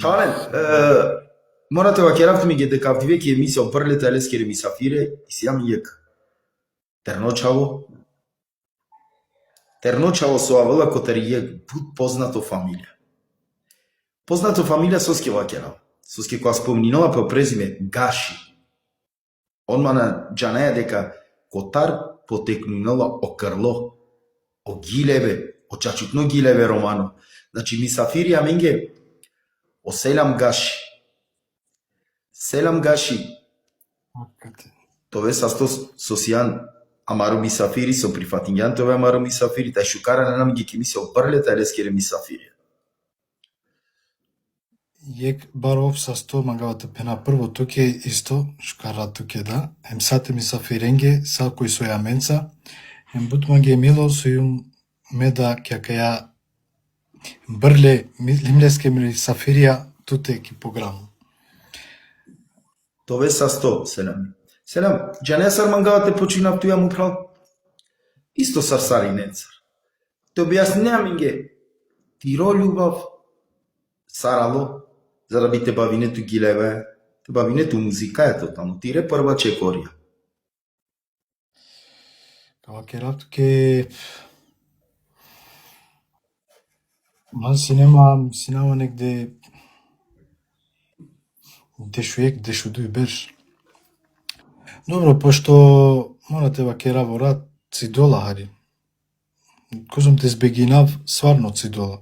Çağalen, morate vakeraft mi gede kaptive ki emisyon parleta eleskere misafire isiyam yek. Ternočavo. Ternočavo su avela kotari yek put poznato familija. Poznato familija soske vakerav. Soske koja spomninova pe prezime Gaši. On mana džaneja deka kotar poteknunala o krlo, o gileve, o čačutno gileve romano. Znači misafirija menge o Selam Gaši. Selam Gaši. Tove sasto sosian amaru misafiri so prifatingan tove amaru misafiri ta shukara na nam gi misio parleta eleskere misafiri. Jek barov sasto mangavate pena prvo туке исто шкара туке да емсате мисафиренге са кој со јаменца ем бутманге мило со јум меда кјакаја брле лимлеске мисафирија туте ки програму. Tove sasto selam. Selam, jane sar mangavate počinap tu jam upravo isto sar sarinencar. Te objasnjam inge tiro ljubav saralo заради те бавинето гилеве, те бавинето музика ето таму, тире прва чекорија. Кава керат ке ман синема негде дешуек дешудуј беш. Добро, пошто морате вакера во рад цидола хари. Козум те збегинав сварно цидола.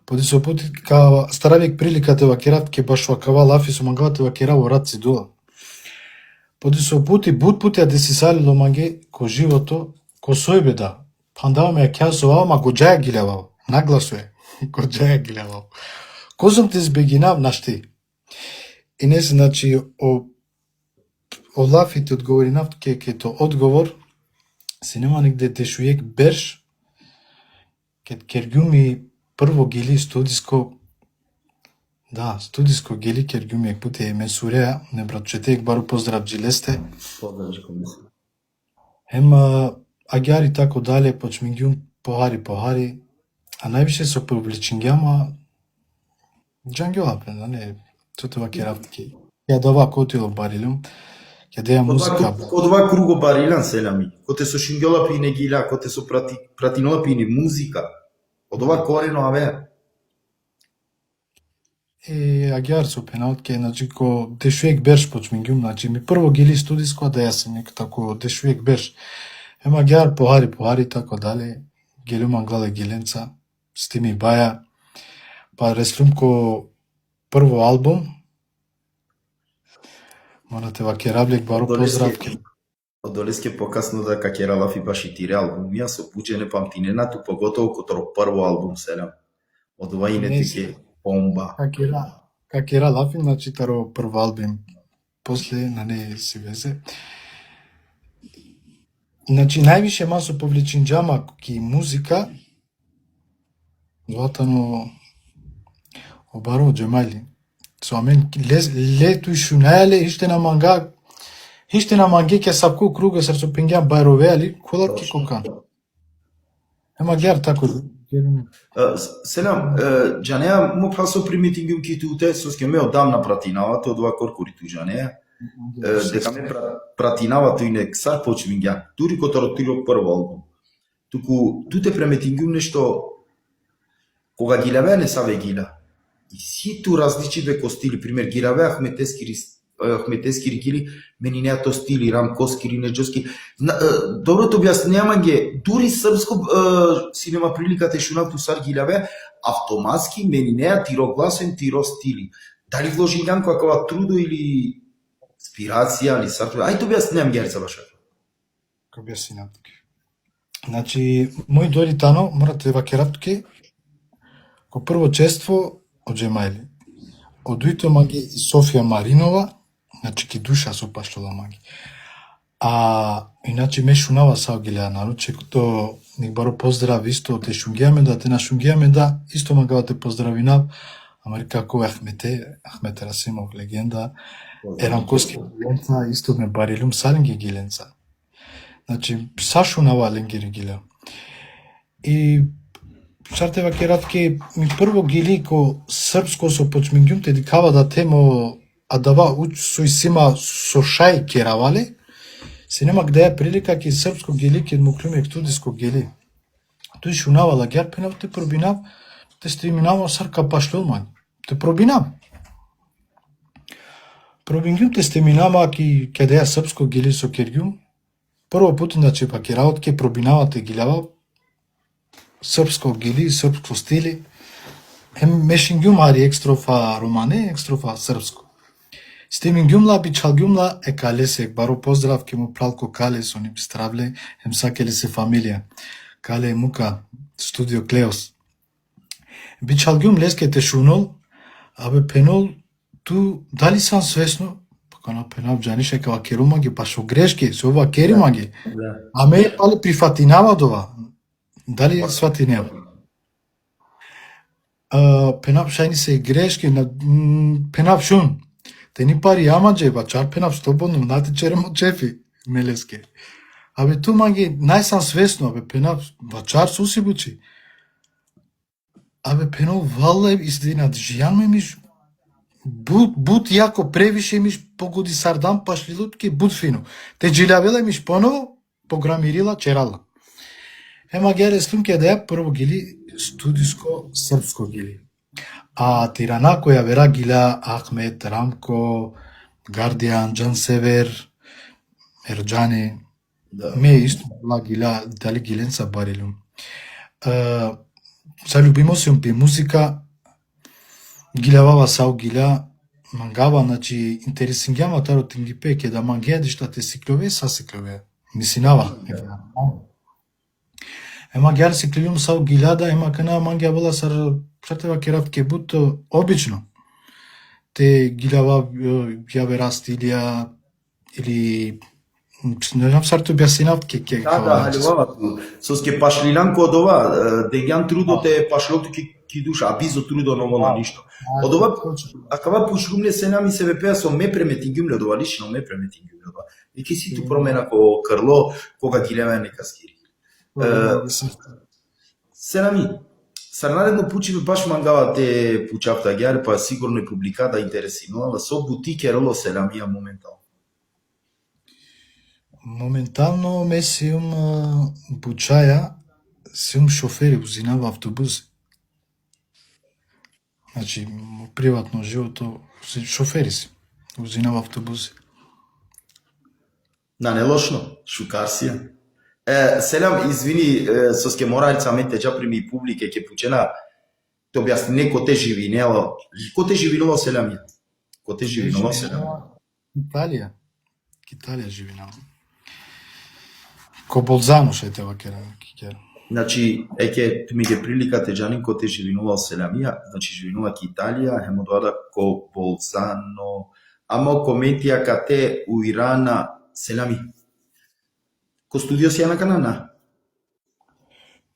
Поди со пути ка старавек приликате вакерат ке баш вакава лафи со мангавате вакера во рад цидола. Поди со пути бут пути а деси салило манге ко живото ко сојбе да. Пандава ме ја кјасова, ма го џаја гилевав. Нагласо е. Го џаја гилевав. Козум те збегинав нашти. И не се, значи, о лафите одговоринав ке то одговор се нема негде дешуек берш ке кергјуми прво гели студиско гели кергјуми путе менсуреа не братчетек бару поздрав джилесте. Ема агјари тако дале почмингјум похари, а највише со привлечингјама џангјоа пен, не, туте ваке рафтки. Ја дава котило барилум, ја деја музика. Код ова круго барилан селами, коте со шингјола пине гила, коте со пратинола пине музика. Од ова корено авеа. Агјар со пеналтке, значи ко дешуек берш почмингјум, значи ми прво гили студиско, да ја се нек тако дешуек берш. Ема агјар похари тако дале, гелюман глале гиленца, стими баја, па реслум ко прво албум, морате ваке раблек бару поздравке. Одолеске покасно да какера лафи баши тире албум, ја со пуџене памтиненату, поготово котро прво албум селам. Од ова и не тике бомба. Какера лафи, значи таро прво албум, после на не си везе. Значи највише масо повлечинџама ки музика, ватано обаро џемали. Со амен лету и шунајале, Хиште на манге ке сапку круга срцо пингја байрове, али колар ки кокан. Ема гјар тако. Селам, џанеја му пасо примитингјум ки туте, соске ме одамна пратинавате од ова коркури ту џанеја. Дека ме пратинавате и нек сар почмингја, дури котаро тиро прво албум. Туку туте премитингјум нешто, кога гилавеа не саве гила. И ситу различиве ко стили, пример, гилавеа Ахметескири гили, мени неа то стили, рамкоскири, неџоски. Доброто објаснење ге, дури српско синема приликата шунав ту сар гилаве, автоматски мени неа тирогласен, тиро стили. Дали вложињам каква трудо или инспирација, или сар тоа. Ајде објаснеам ге за баша. Ко објаснеам туке. Значи, мој дојди тано, морате вакерат туке, ко прво чество од Џемајли. Од дуито маги и Софија Маринова, значи ки душа со паштола маги. А иначе ме шунава сао гилеа наруче, кото ник баро поздрав исто те шунгиаме да, те на шунгиаме да, исто магавате поздравинав, ама како Ахмет Расимов легенда, Еранковски гиленца, исто ме барилум салинги гиленца. Значи, са шунава ленгери гилеа. И Шартева кератке ми прво гили ко српско со почмингјум те дикава да темо адава уч со сима со шај керавале. Се нема где е прилика ке српско гели ке муклюме студиско гели. Тој шунавала гер пенав те пробинав те стриминава сарка пашлуман. Те пробинав. Пробингјум те стеминама ки каде е српско гели со кергјум. Прво пут на чепа кераот ке пробинава те гилава српско гели, српско стили. Мешингјум ари екстрофа романе, екстрофа српско. Стемингјумла бичалгјумла е калесек, баро поздрав ке му пралко кале со ним стравле, ем сакеле се фамилија. Кале е мука, студио Клеос. Бичалгјум леске те шунол, абе пенол ту дали сам свесно, кана пенал джанише кава керума ги па шо грешки, со ова керима ги. Да. Аме пале прифатинава дова. Дали свати нема? Пенап шајни се грешки на пенап шун. Те ни пари ама джеба, чар пенап слободно, нате черемо чефи, мелеске. Абе ту маги најсам свесно, абе пенап вачар суси бучи. Абе пенал вале истина, жијан ме миш бут јако превише миш погоди сардан пашлилутки бут фино. Те джилјавеле миш поново програмирила черала. Ема гере слунке да ја прво гили студиско српско гили. А тирана која вера гила Ахмет, Рамко, Гардијан, Џан Север, Ерџани, Да. ме исто била гила, дали гиленца барелум. Залюбимо се пе музика, гилавава сау гила, мангава, значи, интересингјама таро тингипе, ке да мангеа дишта те сиклове, са сиклове. Мисинава. Ема гјар сиклилум сау гилада, ема кана мангеа била сар пратева керав ке буто обично. Те гилава ја вера стилија, или не знам сарту бјасинав ке Да, халјувава ту. Со ке пашлилан код ова, дејан трудо те пашлото ки душа, а бизо трудо но вола ништо. Од ова, акава пушрумне сена ми се вепеа со ме преметингјумле дова, лично ме преметингјумле дова. И ки си ту промена ко крло, кога ги лева нека скири. Сена ми, сарнаредно пучиве баш мангава те пучавта гјаре, па сигурно и публиката интересинувала, со бутике роло селамија моментално. Моментално ме сиум бучаја, сиум шофери, узинава автобуси. Значи, приватно живото, шофери си, узинава автобуси. На не лошно, шукарсија. Селам, извини, со ске моралица мете џа прими публике ке пучена, те објасни не ко те живинело, ко те живинело селамија? Ко те живинело селамија? Италија. Италија живинава. Ко Болзано ше те вакера, кикер. Значи, еке ми ге прилика те џанин ко те живинува селамија, значи живинува ки Италија, хемо доада ко Болзано, амо кометија кате у Ирана селами. Ко студио си на канана?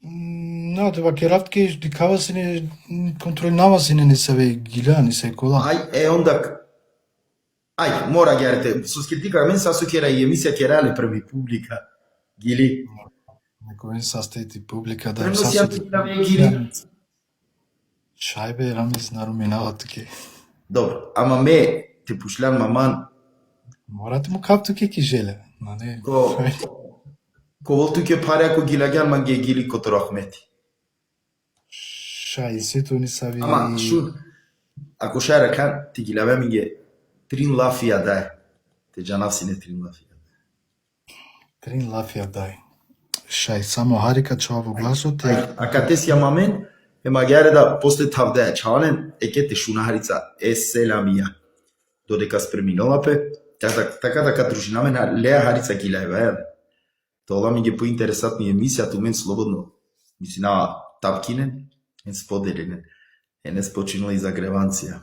На, те вакеравтке дикава се не контролнава се не се ве гила, не се кола. Ај, онда ај, мора герете, со скетика мен са со кера и емисија керале први публика. Гили. Некој састети публика да Преносија ти на гили. Шајбе рамис наруминава таке. Добро, ама ме те пушлям маман. Морате му капту ке желе, на не. Ко волту ке паре ако гилагјан ман ге гили кото рахмети. Шај, сето ни са ви... Ама, шу, ако ша ракан, ти гилаве ми ге трин лафија дај. Те џанав си не трин лафија. Трин лафија дај. Шај, само харика чава во гласот е... А кате си амамен, е магјаре да после тавде чавален, еке те шунарица, е селамија. Додека спреминала пе, така да катрушинаме на леа харица гилајва, тоа ми ги поинтересатни емисија, ту мен слободно, мисли на тапкинен, е споделенен, е не спочинала и загреванција.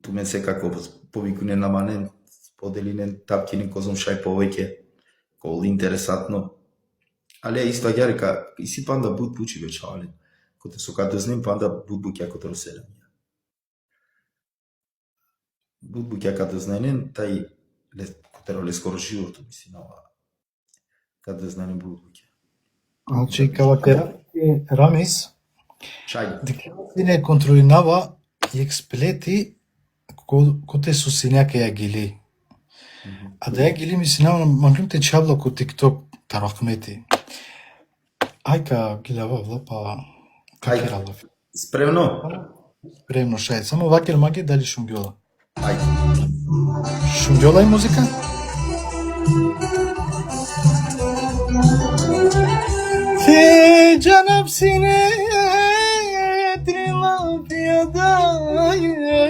Ту мен секако повикунен на манен, споделинен, тапкинен, козом шај повеќе, кол интересатно. Але исто гјарека, и си панда буд пучи веќе, але, коте со като знем панда буд буќа кото роселамија. Буд буќа като зненен, тај котероле скоро живото, мисли, на ова, като зненен буд буќа. Значи, каватерапи Рамис, Чај. дека не контролинава и експлети коте со сињаке ја гили. А да ја гили ми синава магнуте чабла ко TikTok тарахмети. Ајка гилава влапа какера Ајде. лаф. Спремно? Премно шајд. Само вакер маги дали шунгјола. Ајде. Шунгјола и музика? Te canım sine trilapiyadaye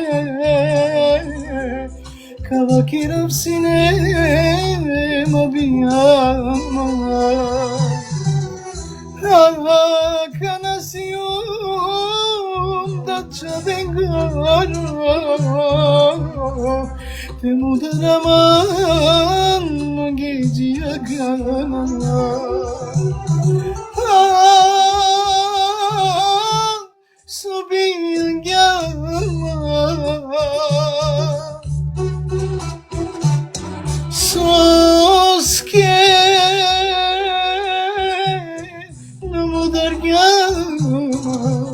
Kavakiram sine mabiyama Kanasiyum da çadengaro Te mudaraman geci agana Sabia gelma Sos que não mudar gelma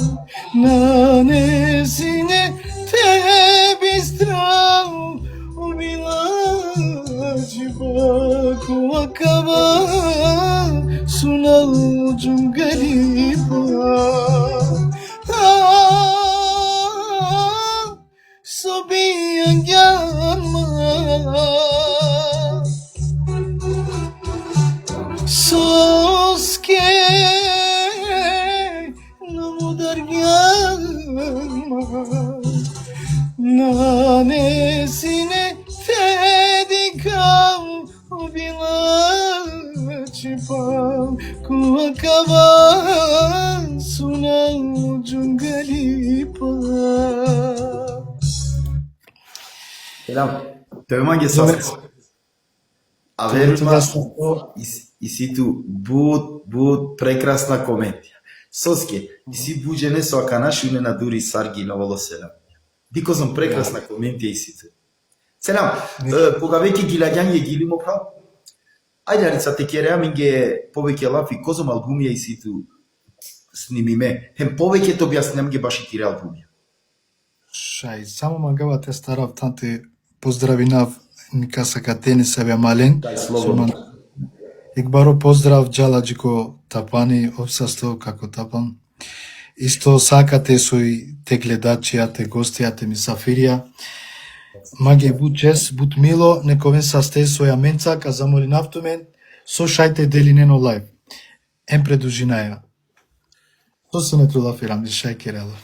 Nanesine te bistrau O milagre baco acabar Sunalcum gariba Sabiyan gelma Sos que não mudar gelma Nanesine dedicam o bilhete pau Com a cavan sunal de galipa Selam. Tövmange sas. A veruма и си ту буд прекрасна комедија. Соске, и си буџене со аканашуне на дури сарги на волоселам. Дико сум прекрасна комедија и си ту. Селам, кога веќе гилагјан ја гили мопа, ајде арица те кереа минге повеќе лафи козом албумија и си ту снимиме. Хем повеќе то објаснам ге баш и тире албумија. Шај, само магава те старав танте поздравинав Никаса Катени себе мален. Дај слободно. Игбаро поздрав Джаладжико Тапани, обсасто како Тапан. Исто сакате сој те гледачија, те гостија, те мисафирија. Маге буд чес, буд мило, нековен састе соја менцак, а замолинавтумен, со шајте делинено лайв. Ем предужинаја. То се не трулафирам, ни шај керела.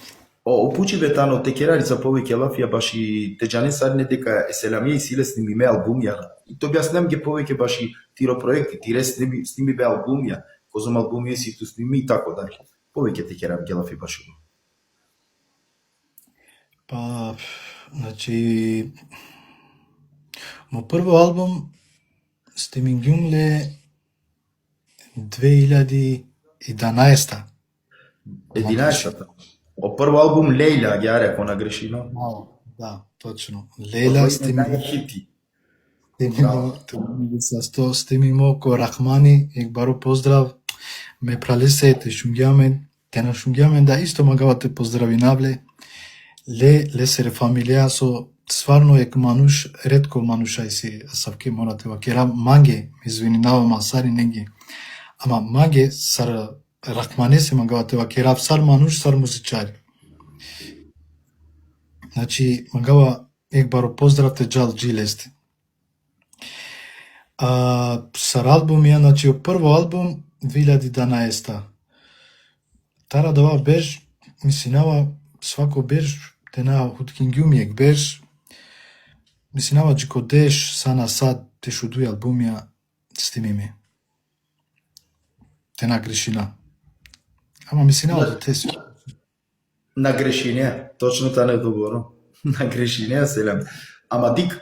Опучи бетано те керарица повеќе лафија баш и те джане сарне дека селамија и силе снимиме албумија. И то објаснам ге повеќе баш и тиро проекти, тире сними бе албумија, козом албумија си ту сними и тако дали. Повеќе те керам ге лафи баш. Па, значи, мо прво албум стимингјумле 2011. 11-та. О прво албум Лејла ги ареко на грешино. Да, точно. Лејла стимингјум. Хити. Стимимо ко Рахмани, Игбаро поздрав, ме пралесе те шунгјамен, те на шунгјамен да исто магава те поздравинавле. Ле се фамилија со сварно ек мануш, ретко манушај си савке морате вакера манге, извининава масари неги. Ама манге сар Рахмане се магава те вакера сар мануш сар музичари. Значи магава Игбаро поздрав те джал джилесте. Сар албумија, значи прво албум 2011. Тара дава беж, мисинава свако беж, тена хуткингјумиек беж, мисинава джико деш, сана сад, те шудуј албумија, стимиме. Тена грешина. Ама мисинава да те си. На грешине, точно та не добро. На грешине селам. Ама дик,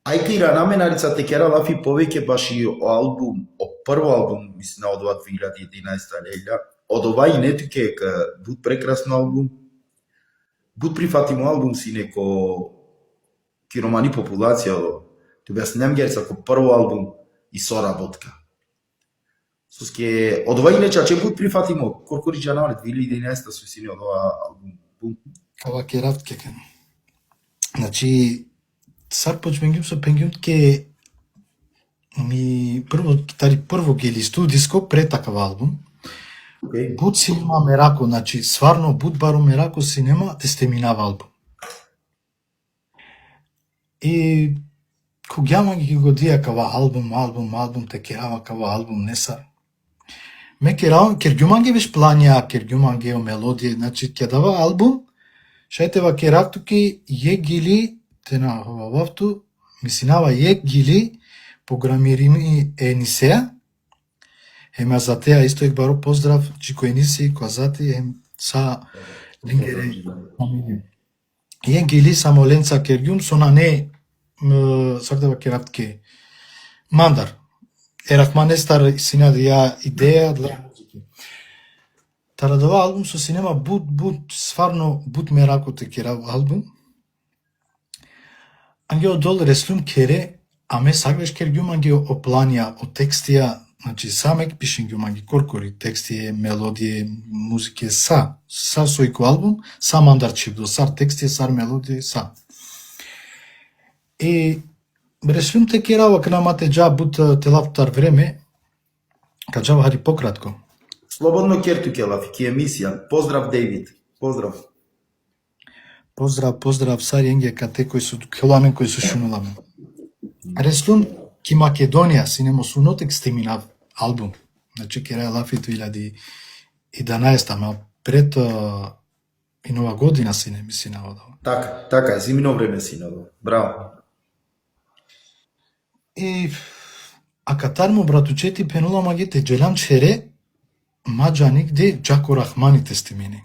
ајка и ранamenarica те кера лафи повеќе баш и о албум, о прво албум, мислам од 2011 Лејла, од ова и не туке буд прекрасно албум, буд прифатимо албум си неко киромани популација, те објаснам герца ко прво албум и соработка. Сос ке од ова иначе че бут прифатимо Коркори Джанавале 2011 со сини од ова албум. Ова ке рафт ке кен. Значи, сар почменгим со пенгјун ке ми прво ги листу диско пред такав албум. Океј. Бут синема мерако, значи сварно бут баро мерако синема те сте минава албум. И кога ги го дија кава албум те керава кава албум не са. Ме кергјуманге веш плања, кергјуманге о мелодија, значи ќе дава албум, шајтева керактуки е гили те на ховававту, мисинава е гили програмирими енисеа, ема за теа исто ек баро поздрав, чико ениси, коазати, са лингере, е гили самоленца кергјум, сона не сартева керактке мандар. Ерахман Естар сина ја идеја для музики. Тарадова албум со синема бут сварно бут мерако те керав албум. Анге одол реслум кере, аме сагвеш кергјум анге о планија, о текстија, значи самек пишенгјум анге коркори, текстија, мелодија, музика са сојко албум, са мандар чивдо, сар текстија, сар мелодија, са. И реслум те керава кна мате джа бут телафтар време, каджава хари пократко. Слободно керту келафи, ки емисија. Поздрав Дејвид. Поздрав. Поздрав сари енге кате кој су келамен кој су шунеламе. Реслум ки Македонија синемо сунотек сте минав албум. Значи кера лафи 2011, ама пред и нова година сине ми си наводал. Така е, зимино време си наводал. Браво. И акатар му братучети пенула магите джелам чере маджаник де Джако Рахманите сте мини.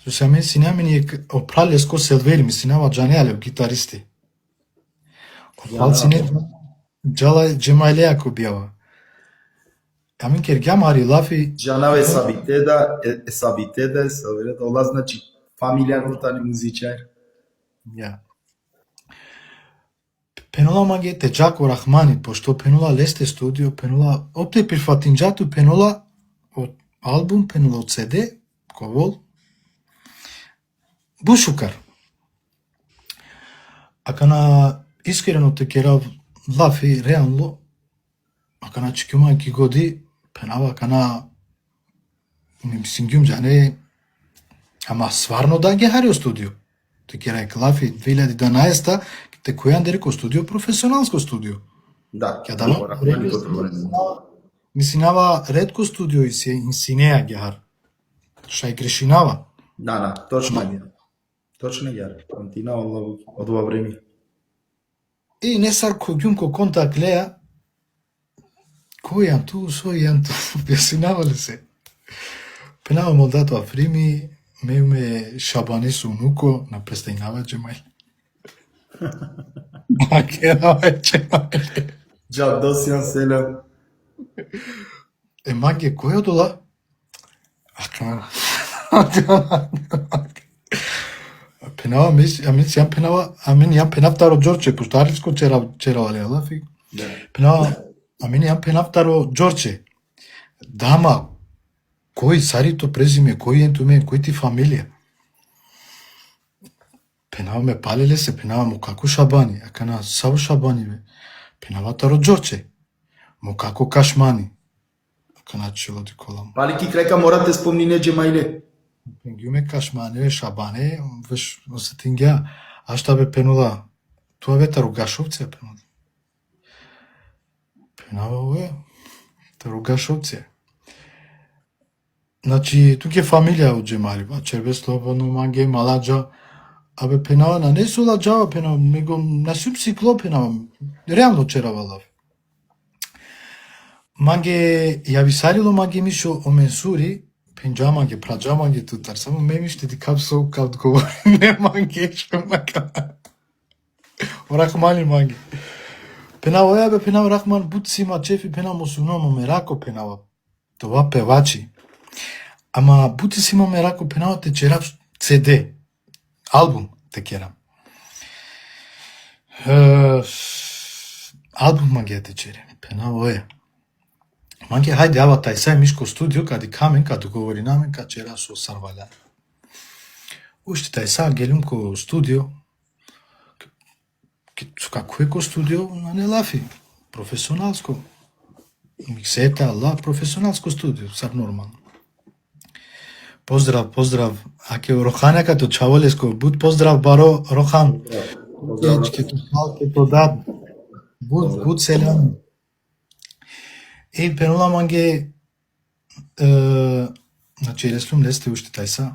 Се мен си намени опралеско селвери ми си нава джанеале гитаристи. Опалци не джала джемайле ако бијава. Амин кергјам ари лафи Джанаве Сабитеда, селверета, ола значи фамилија нотани музичар. Ја. Пенула магете Джако Рахмани, пошто пенула лесте студио, пенула опте прифатинџату, пенула од албум, пенула од CD, ковол, бушукар. Ака на искрено те керав лафи, реално, ака на чикјума ки годи, пенава ака на сингјум джане, ама сварно да ги харио студио. Те керај лафи 2011 те којан дереко студио, професионалско студио. Да, Ќе дава мисинава ретко студио и се инсинеа гјар. Шај грешинава. Да, точно е. Точно е. Контина од ова време. И не сар којунко контакт леа, кој јан ту, сој јан ту, објаснавале се. Пенава молдато африми, меуме шабани су нуко, на престајнава джемајле. Македонија джемајле. Джа, досијан селем. Маге, кој одола? Пенава, амин јам пенавтаро Џорче, пошто ариско черавале, лафи. Пенава, амин јам пенавтаро Џорче. Дама, кој сарито презиме, кој ентумен, кој ти фамилија? Пенава ме палеле се, пенава му како Шабани, ака на Саво Шабани бе. Пенава таро Џорче, му како Кашмани. Ака на чело ди колам. Пали ки крајка мора те спомнине джемајле. Пенгјуме Кашмани, Шабане, веш осетингја, а шта бе пенула? Тоа бе Таругашовци пенула. Пенава бе, Таругашовци. Значи, тук е фамилија од джемали, ба Чербе Слободно, Манге, Маладжа, абе пенава на не сола джава пенава, него на сум сикло пенава, реално черавалав. Манге, ја висарило манге мишо о Менсури, пенџаманге, праџаманге тутар, само ме миште ти капсо каут говори, не манге, шо мака. Рахмани манге. Пенава, ја бе пенава Рахман, бут сима чефи, пенава мусуномо мерако пенава. Това певачи. Ама бути си имаме рако пенава те черав CD, албум те керам. Албум магија те чере, пенава оја. Манке хајде ава тај сај мишко студио кади камен каду говори намен качера со сарваля. Уште тај са гелум ко студио. Како е ко студио на не лафи. Професионалско. Миксета, ла, професионалско студио, сар нормално. Поздрав. Аке Рохане като Чаволеско, буд поздрав баро Рохан. Ке то дад. Буд селам. Пенула манге значи реслум лесте уште тај са.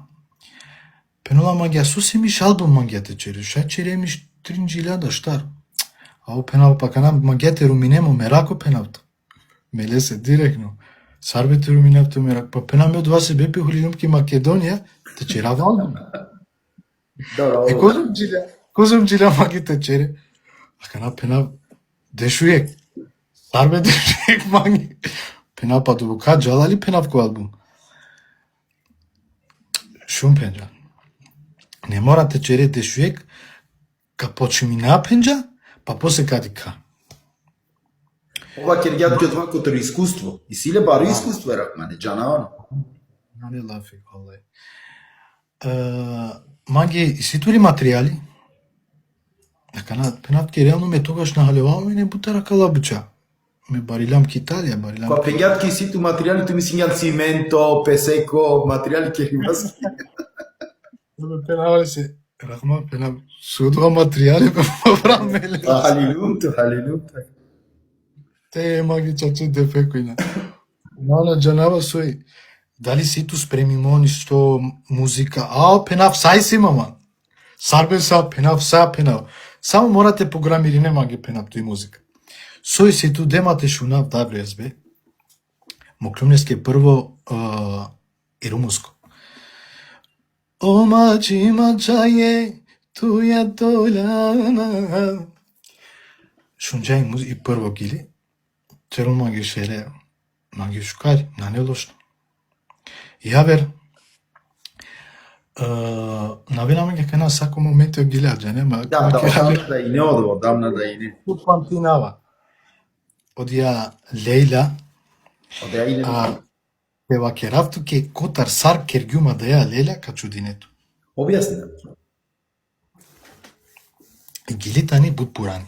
Пенула манге асусе миш албум мангете чере. Ша чере миш 3000 штар. Ау пенал пакана мангете руминемо мерако пенавто. Мелесе директно. Сарбете руминавто мерако. Па пенаме од вас се бепи хулилумки Македонија, те черава албум. Козум джиля мангете чере. Акана пенав дешуек. Сарбе дешуек манги. Пенав па дубука джалали пенав ко албум. Шум пенджа. Не морате чере дешуек, ка почмина пенджа, па после кадика. Ова ќе регјат од вакото искуство. И силе баро искуство ракмане, джанаоно. Не лафи, коле. Манги, и ситури материјали, пенат ке реално ме тогаш нахалевало и не бутара калабуча. Ме барилам ки Италија, барилам. Кога пењат ки ситу материјали, ту мислињат цименто, песеко, материјали ке римас. Пенавали се, Рахман пенав, судова материјали бе меле. Халилум. Те маги чаче дефекојна. Мана джанава сој, дали ситу спремимо ништо музика, пенав сај си маман. Сарбе са, пенав са, пенав. Само морате програмири, нема ги пенав тој музика. Сој ситу демате шунав WSB. Моклумнеске прво и румуско. О мачи мачае, туја доляна. Шунџај и прво гили. Церун маги шере, маги шукари, на не лошно. Јавер, навинаме ке кана сако моменте гилеаджа, нема? Одамна да и не. Пантинава. Одија Лејла, пева керавту ке котар сар кергјума да ја Лејла ка чудинето. Објасни. Гилитани бутпурани.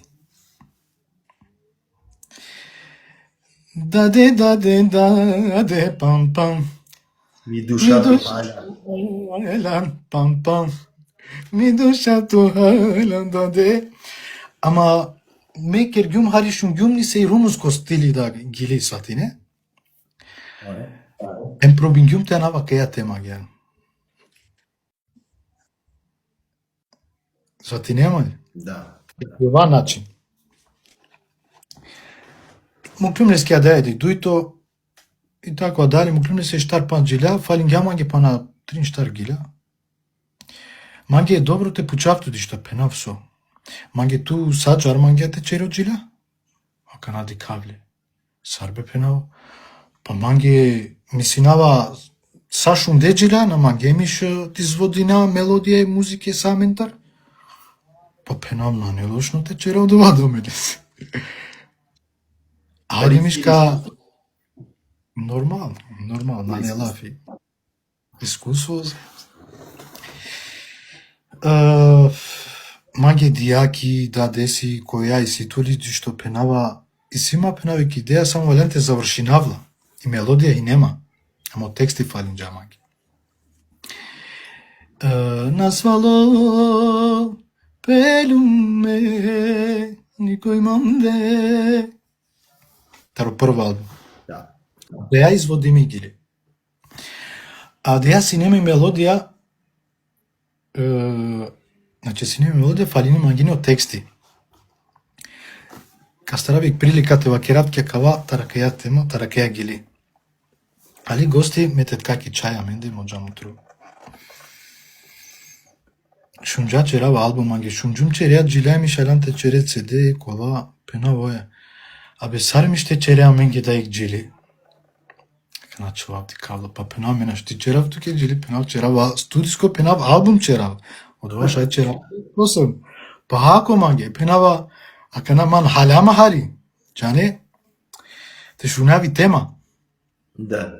Даде, пам. Ми душа пам. Ми душа тухалан, даде. Ама, ме кергјум харишум ѓумни се и румуско стили да гили сати, не? Пробингјум те нава каја тема гјан. Сати нема ли? Да. Ова начин. Моклумнески адајади дуито и така дали моклумнесе штар пан джилја, фалин ја манге пана 3 штар гилја. Манге е добро те пучавту дишта пенав со. Манге ту саджар манге те черо джилја? А канади кавле. Сарбе пенав. Па манге мисинава сашун де джилја, на манге миш изводина мелодија и музике саментар. Па пенав на нелошно те черо дова домелес. Ајде мишка нормално, на не лафи. Искусство. Маге дијаки да деси која и ситули што пенава и сима пенави ки идеја само валенте заврши навла и мелодија и нема. Ама тексти фалин џамаги. Насвало пелуме никој мамде. Таро прва албум. Да. Да ја изводи ми гили. А да ја си нема мелодија, значи си нема мелодија, фалини мангини од тексти. Кастаравик приликате вакератке кава, таракеја тема, таракеја гили. Али гости метет каки чаја менде моджам утру. Шунџа черава албум манги, шунџум череа джилја ми шаланте чере CD, кола, пена воја. Абе сар ще череа менги да их джили. Кана чував ти кавла, па пенав мена шти черав туке джили, пенав черав, студиско пенав албум черав. Одова шај черав. Посем, па хако манге, пенава, а кана ман халяма хари. Джане, те шунави тема. Да.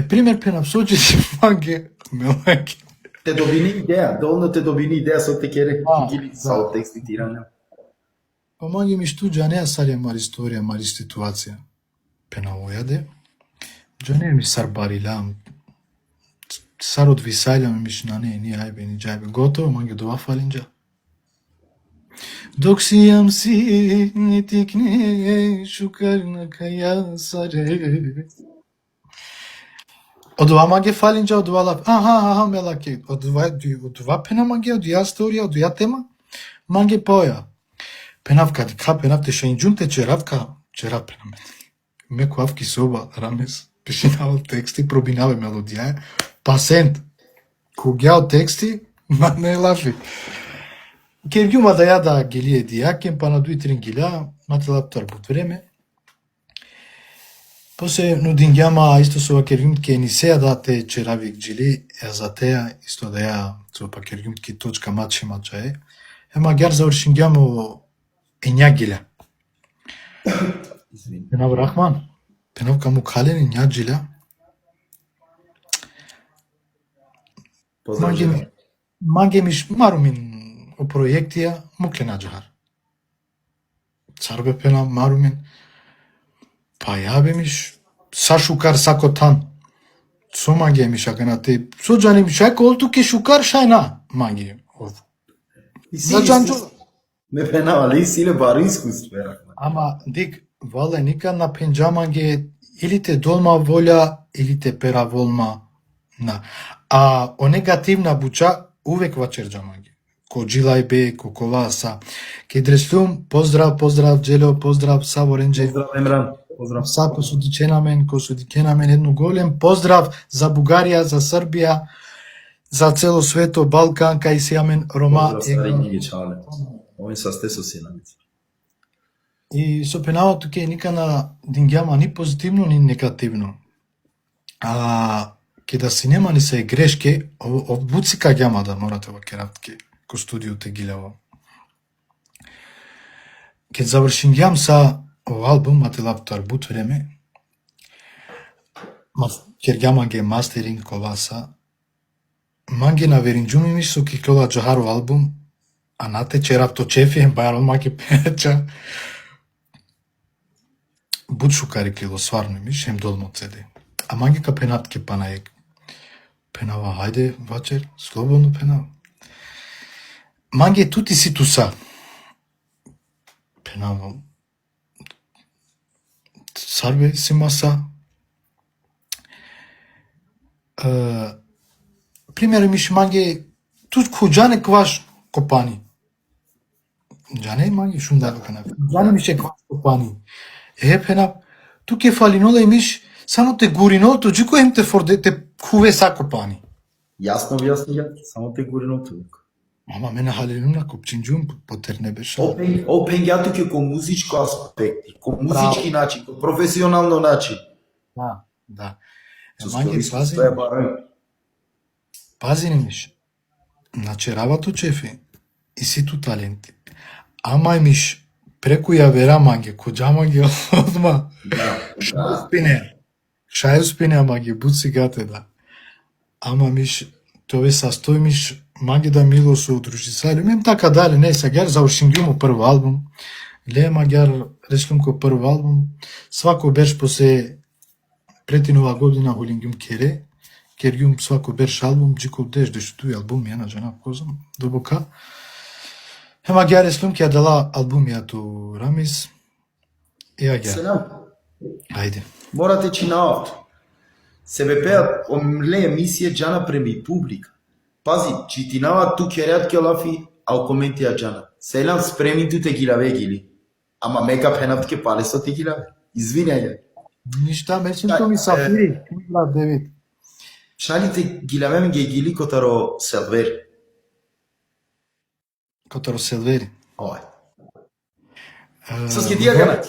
Пример пе насочи си манге, мелаки. Те добини идеја, доволно те добини идеја со текере, гили Да. со тексти тиране. Па манге ми шту џанеа саре мар историја, мар ситуација. Пе на ојаде, џанеа ми сар барилам. Сар од висајлям миш на ни ајбе, ни џајбе. Готово, манге дова фалинџа. Док си јам си, ни тикне, шукар на каја саре. Од ова маге фалинџа, од ова лап. Аха, мелаке. Од ова пена маге, од ја сторија, од ја тема. Манге поја. Пенавка, пенав те шаинџунте черавка, черав пенаме. Меко авки соба, рамес, пишинава тексти, пробинаве мелодија, пасент. Куѓао тексти, ма не лафи. Кергјума да ја да гилие дијакен, па на 2-3 гиля, мате лаптар бут време. После нудингјама исто со кергјумтке ни сеја да те черавик џили, за теја исто да ја со па кергјумтки точка мачи мачае. Ема гјар завршингјамо ења гиля. Пенав Рахман, пенав каму калени ења џиля. Манге миш марумин о пројектија муклена џахар. Царбе пена марумин. Па ја бе миш са шукар сакотан. Со манге миш аканате. Со џани миш ај колту ке шукар шајна манге. За џанџо. Ме пенава ли силе бару искуство Рахман. Ама дик вале ника на пенџаманге или те долма волја или те пера волма на. А о негативна буча увек вачер џаманге. Ко джилајбе, ко коваса. Ке дреслум, поздрав Джело, поздрав Саворенџе. Поздрав Емран. Поздрав. Са косудиченамен, косудикенамен, едно голем поздрав за Бугарија, за Србија, за цело свето, Балкан, кај сијамен Рома. Поздрав старињи ги чале. Овој са сте со синамица. И со пенавото ке ника на дингјама ни позитивно, ни негативно. Ке да си нема ни се грешке, од буцика ѓама да морате во кератке, ко студиото гилево. Ке завршим ѓам са о албум Мателаптар бут време, кергјама ге мастеринг коваса, манге на веринџуми ми со киклола џахаро албум, а нате черапто чефи баро маке печа. Бут шукари клило сварно ми шем долмо цеде. А манге ка пенатке панаек. Пенава, хајде, вачер, слободно пенава. Манге тути си туса. Пенава. Сарбе си маса. Пример миш манге тут куџане кваш копани. Џане манге шум да кана. Џане мише кваш копани. Пенав, тук е фалинола и миш само те гуринолто, джико им те фордете куве сакопани. Јасно, само те гурино тук. Ама мене халилум на копчинџум потерне беше. Опен ја тук ко музичко аспекти, ко музички начин, ко професионално начин. Да. Манге пази миш. На черавато чефи и ситу таленти. Ама миш преку ја вера манге, коџама ги одма. Шај успине, ама ги буци гате да. Ама миш, тоа састои миш, манге да мило со удружицајле. Мем така дале, не, сега завршим ги му прв албум. Ле магјар, речлум ко прв албум. Свако берш после прети нова година холингјум кере. Кергјум свако берш албум, джиков деш, деш туј албум, јана жена козам, добока. Ема гјар реслум ке ја дала албум ја ту Рамис. Ја гјар. Селам. Ајде. Морате чинаот. Себе пеат омле емисија џана преми публика. Пази, читинава ту кереат ке лафи, ал коменти ја џана. Селам спреми ту те гилаве гили. Ама мека пенат ке пале со те гилаве. Извинај ја. Ништа, меченто ми сафири. Девид. Шалите гилаве ми ге гили котаро селвери. Котаро селвери. Ој. Со ке тија ганати.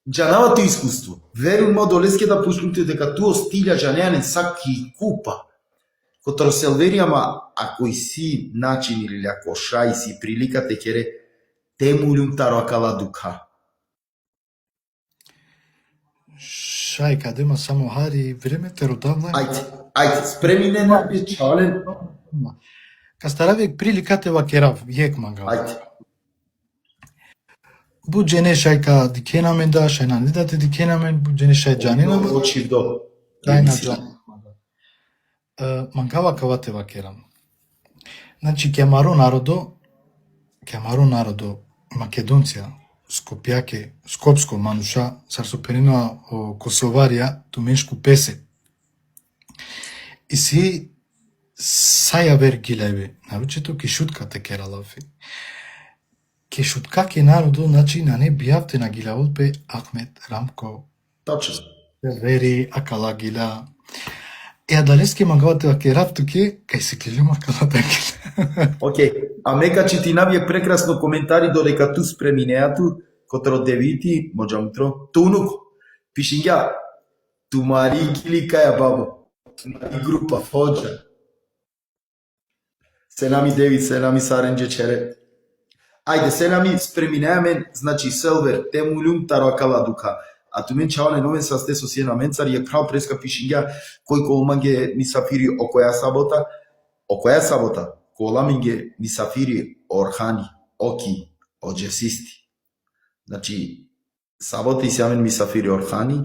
Џанавато искуство. Верувам долеске да пуштумте дека туо стилја џанеанен саки купа. Котаро селвери, ама ако и си начин или ако шај си прилика те кере темулум таро акала дука. Шај, каде има само хари и време, теродавна. Ајде, спремни не напи чален. Ка старавек приликате ва керав, јек мага. Ајде. Бу джене шај ка дикенамен да, шај на не дате дикенамен, бу джене шај джанина. Очив до. Дај на джан. Мангава кавате ва керам. Значи, кемаро народо Македонција, Скопјаке, Скопско, Мануша, Сарсоперина, Косоварија, Туменшку песе. И си сајавер гилеви, наручето ке шутка те кералафи. Ке шутка ке народо, значи на не бијавте на гилавот бе Ахмет, Рамко, Точно. Вери, Акала гила. А далески мангавате ва керав туке, кај се клелюм Акалата гила. Океј, а мека че ти навие прекрасно коментари додека ту спреминеату, котро девити, можам утро, тунук, пишиња, тумари гили каја бабо, тумари група, фоджа. Селами Девид, селами Саренџе чере. Ајде, селами спреминеамен, значи селвер, темулюм таро Акала дука. А ту мен чавале новен састе со сиена менцар е крал преска пишиња кој колманге мисафири окоја сабота, коламинге мисафири орхани, оки, оџесисти. Значи, сабота и сјамен мисафири орхани,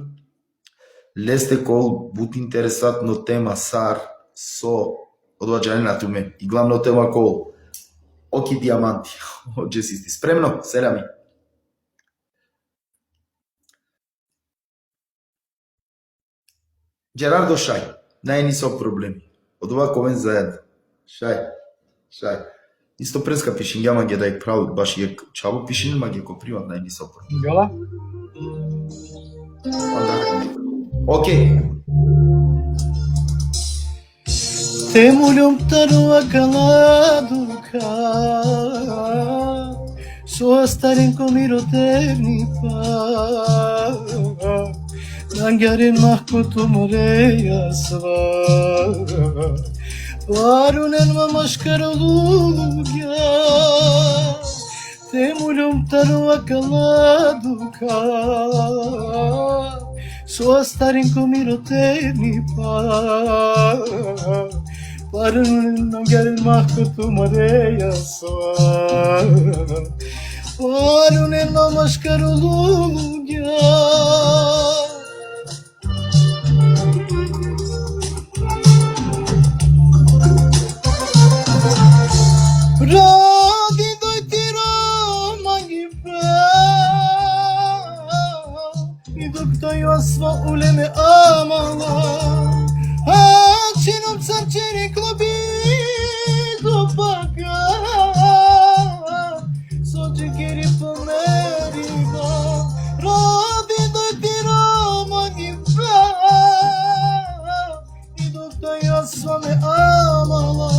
лесте кол бут интересатно тема сар со одваѓање ту мен. И главно тема кол оки диаманти, оџесисти. Спремно, селами. Джерардо Шај, најни со проблеми. Од ова комен заедно. Шај. Исто преска пишиња маге да ја правил баш јек чабо пишиња маге ко примат најни со проблеми. Јола? Океј. Темулюм таро Акала дука, со старенко миротевни па. Нангярен махкото мореја сва, парунен мамашкаро луѓа, темулюм таро Акала дука, со старенко миротевни па, парунен нангярен махкото мореја сва, парунен мамашкаро луѓа. Ради дојти ромањи и док тој осва улеме амала, чином царчери клоби до пака, со джекери помериба. Ради дојти ромањи и док тој осва ме амала,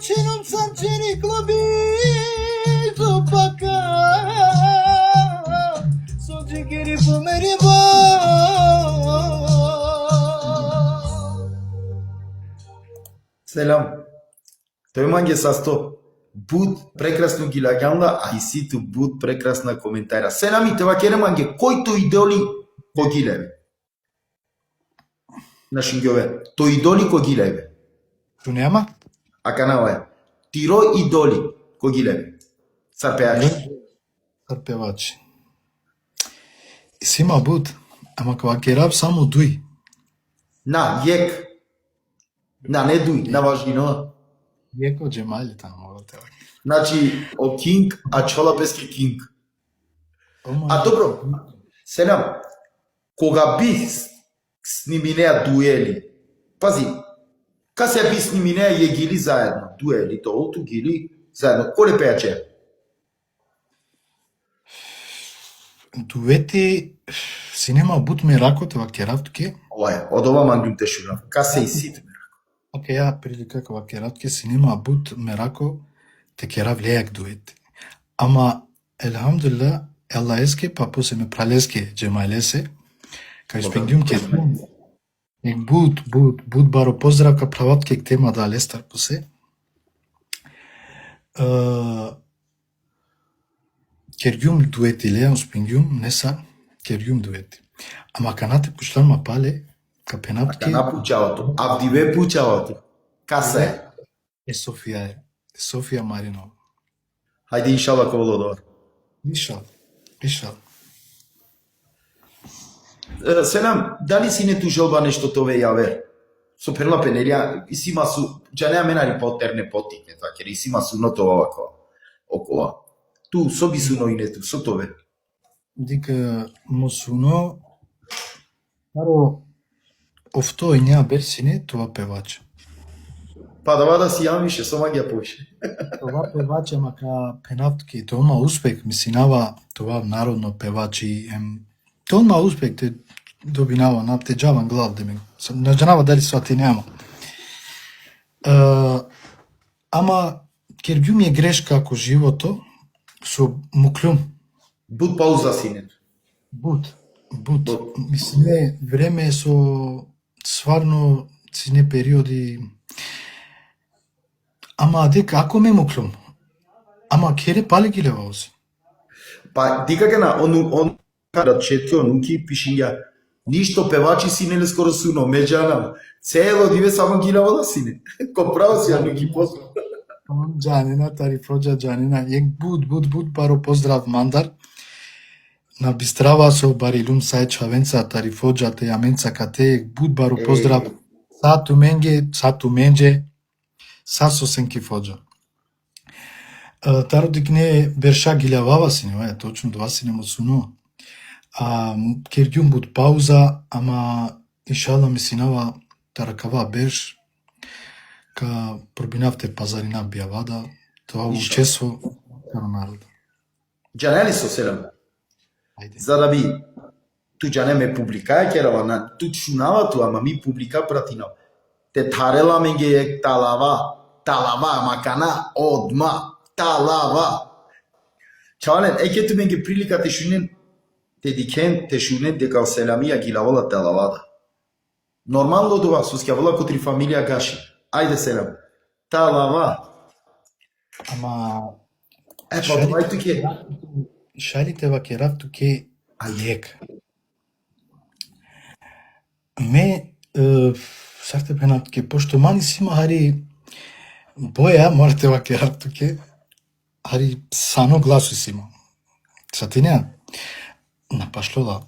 чином царчери клоби до пака, со джекери помериба. Селам. Тој манге састо. Буд прекрасно ги лагјанда, а и ситу буд прекрасна коментара. Селами те вакере манге, кој идоли ко гилеве? На шингјове. То идоли ко гилеве. Ту нема? Ака наваја. Тиро идоли ко гилеве. Царпеачи. Царпевачи. И сима буд, ама кога керав само дуј. На, јек. На, не дуј, на важгино. Јеко джемали таму. Значи, о кинг, а чола бески кинг. А добро, селам, кога би сниминеа дуели, пази, ка се би сниминеа ја гили заедно, дуели, толту гили заедно, коле пеаче? Дуети, си нема бут меракот, ова керав туке. Ова е, од ова мангум те шурав, ка се и сите мерако. Океј, ја прилика кога керав туке си нема бут мерако, те керав лејак дуети. Ама, елхамдулилла, Ела еске, па после ме пралеске джемалесе, кај спенгјум ке нек буд баро поздрав ка прават кек тема да лестар посе. Кергјум дуети леан спингјум, не са кергјум дуети. Ама канате пуштан ма пале, капенапке, Акана пучавато. Авдиве пучавато. Каса е. Софија е. Софија Маринова. Хајде иншала коволодор. Ишал. Ишал. Селам, дали си не тужелба нешто тове јавер? Со перла пенелија, и сима су, джа неа менари потерне потикне, така, и сима су ното овако, окова. Ту, соби су ноинету, со тове. Дика мосуно, паро, овто и неа берсине, това певаче. Па да си јамише, со магија поише. Това певаче, мака пенавтки, тоа има успех, мислинава това народно певачи, тоа има успех, те добинава, на те джаван глав, да ми, на джанава дали свати нема. Ама, кергјум е грешка ако живото, со муклюм, Буд пауза синето. Буд. Мислиме, време е со сварно сине периоди. Ама дека ако ме муклум, ама кере пале ги леваоси. Па, дика гена, он када чети, онуки пишиња, ништо певачи синеле скоро суно, меѓана, цело диве само ги лавала сине. Ко право си, онуки поздрав. Джанина, тарифоджа Джанина, ек буд, паро поздрав мандар. На бистрава со барилум сај чавенца, тарифоджа, те јаменца кате, ек буд баро поздрав. Сату менџе, са со сенки фоджа. Таро дикне берша ги лавава сине, точно два сине му сунува. Кергјум буд пауза, ама иншалла ми синава таракава берш, ка пробинавте пазарина бијавада, тоа учесо на народа. Джанели со селам. Ајде. За да би ту джане ме публикаја керава на ту чунава ту, ама ми публика пратина. Те тарела менге ек талава, макана, одма, талава. Чавален, еке ту менге прилика те шунен, те дикен, те шунен дека о селамија ги лавала талавада. Нормално дова, сускјавала котри фамилија гаши. Ајде селам. Талава. Ама Па тоа туке. шалите вакерав туке ајек. Ме сарте пенатке, пошто мани сима хари боја, морате вакерав туке, хари сано гласу сима. Сатиня, напашлола,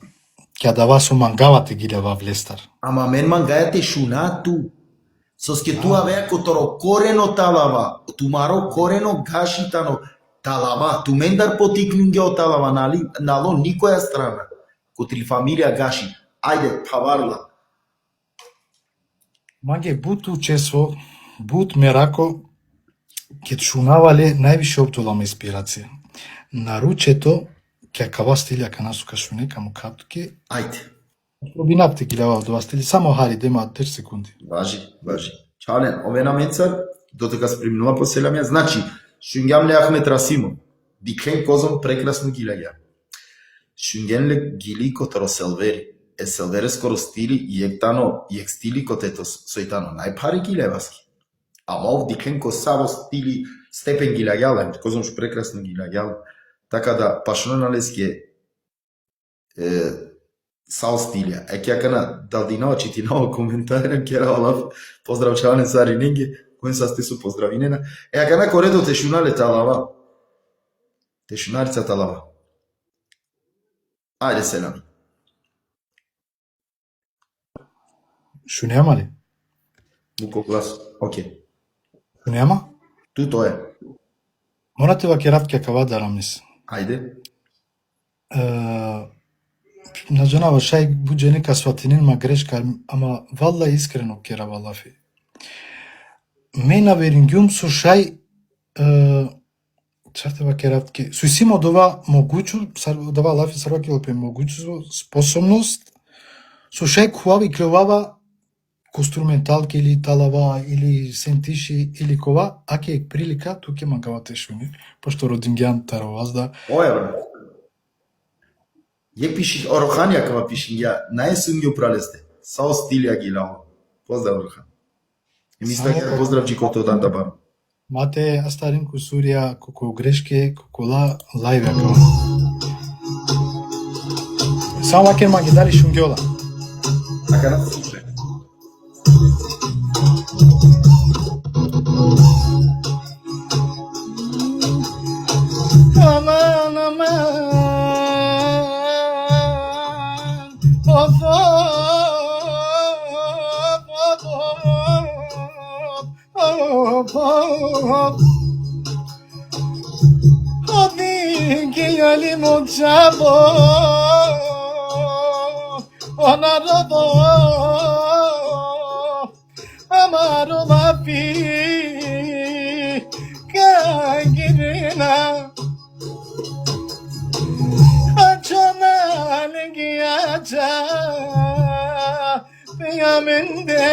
ќе дава со мангавате ги дава влестар. Ама мен мангајате шунату. Соске туа веа которо корено талава, тумаро корено гашитано талава, ту мендар потикнунге о талава, нало никоја страна. Котри фамилија гаши, ајде, паварла. Маге бут учесо, бут мерако, ке шунавале највише оптолама инспирација. Наручето, ке кава стилја ка насука шуне, каму каптуке, Ајде, пробинавте ги лава од ова стили, само хари, дема 10 секунди. важи. Чален, ове на менцар, дотека се преминува по селамија, значи, шунгам ле Ахмет Расимо, дикен козом прекрасно ги леѓа. Шунген ле гили которо селвери, селвере скоро стили и ек стили котетос, сојтано најпари ги леваски. Ама ов дикен ко саво стили степен ги леѓала, козом шу прекрасно ги леѓала. Така да, пашно на леске сао стилја. Еке на Далдинова Читинова коментарен кера олав поздравчаване за Рининги, кој са сте со поздравинена. На коредо те шунале талава. Те шунарица талава. Ајде селам. Шунема ли? Муко глас. Окей. Шунема? Ту тоа е. Морате вакерав ке кава да рамнис. Ајде. На джанава шај буџе нека сватинин ма грешка, ама валла искрено кера валафи. Ме на верингјум со шај чартева кератки. Со симо дова могуќу, дава лафи сарваки лопе могуќу способност, со шај куави клевава кострументалки или талава или сентиши или кова, аке е прилика, туке мангавате шуни, пошто родингјан таровазда. Оја бре. Ја пиши Ороханија кава пишиња, најсунгју пралесте. Сао стилја ги лао. Поздрав Орохан. И мисля дека поздрав джикото дан да барам. Мате астарин кусурија, коко грешке, коко лајве кава. Само акен магидари шунгјола. Така на слушај. Aman aman Of of of Hadi giyelim o cabo Ona rodo Amaro mapi Kagirina Acana lengiaca Piamende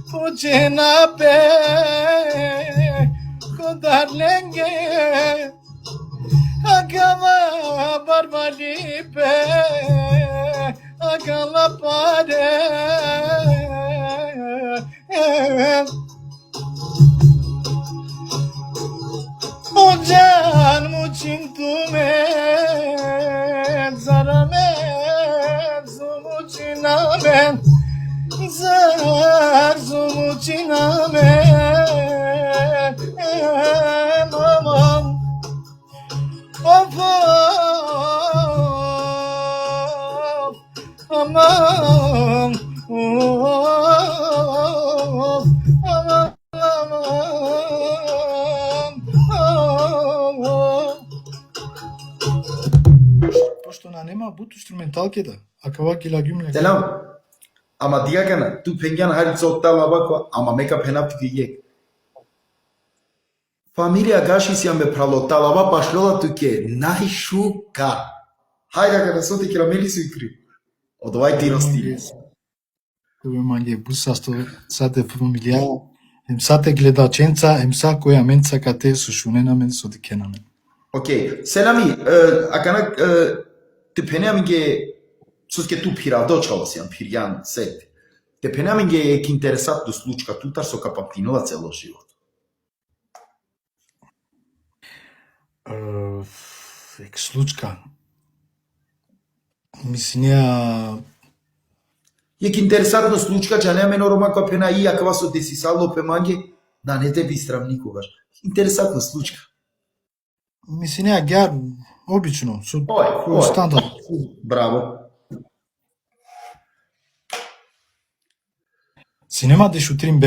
Pucena pe Kudar lenge Agala barbali pe Agala pare O can mucintume Zarame zumuciname Zar zumuciname Aman Of Aman Of Aman Pošto na nema but instrumentalke da. Akava kila gümle. Selam. Ama diagana, tu pengian hari zottala bakwa, ama meka penaptı yek. Familia gashi si me pralotala başlola tu ke nahi shuka. Hayda kana soti kila meli sukri. O dovai tirosti. Тоа mange бусасто сате фамилија, им сате гледаченца, им са која менца кате со шуненамен со дикенамен. Окей. Selami, akana te penaminge suske tu pirado čalosiam, pirjan set. Te penaminge je interesat do slučka tutar so kapaptinova celo život. Ек случка. Мислија Jek interesantno slučka, če ne meno roman ko pena i akva so desisalo pe mange, da ne te bistram nikogaš. Interesantno slučka. Мислија гјар обично со Ой. стандард. Браво. Синема де шутрим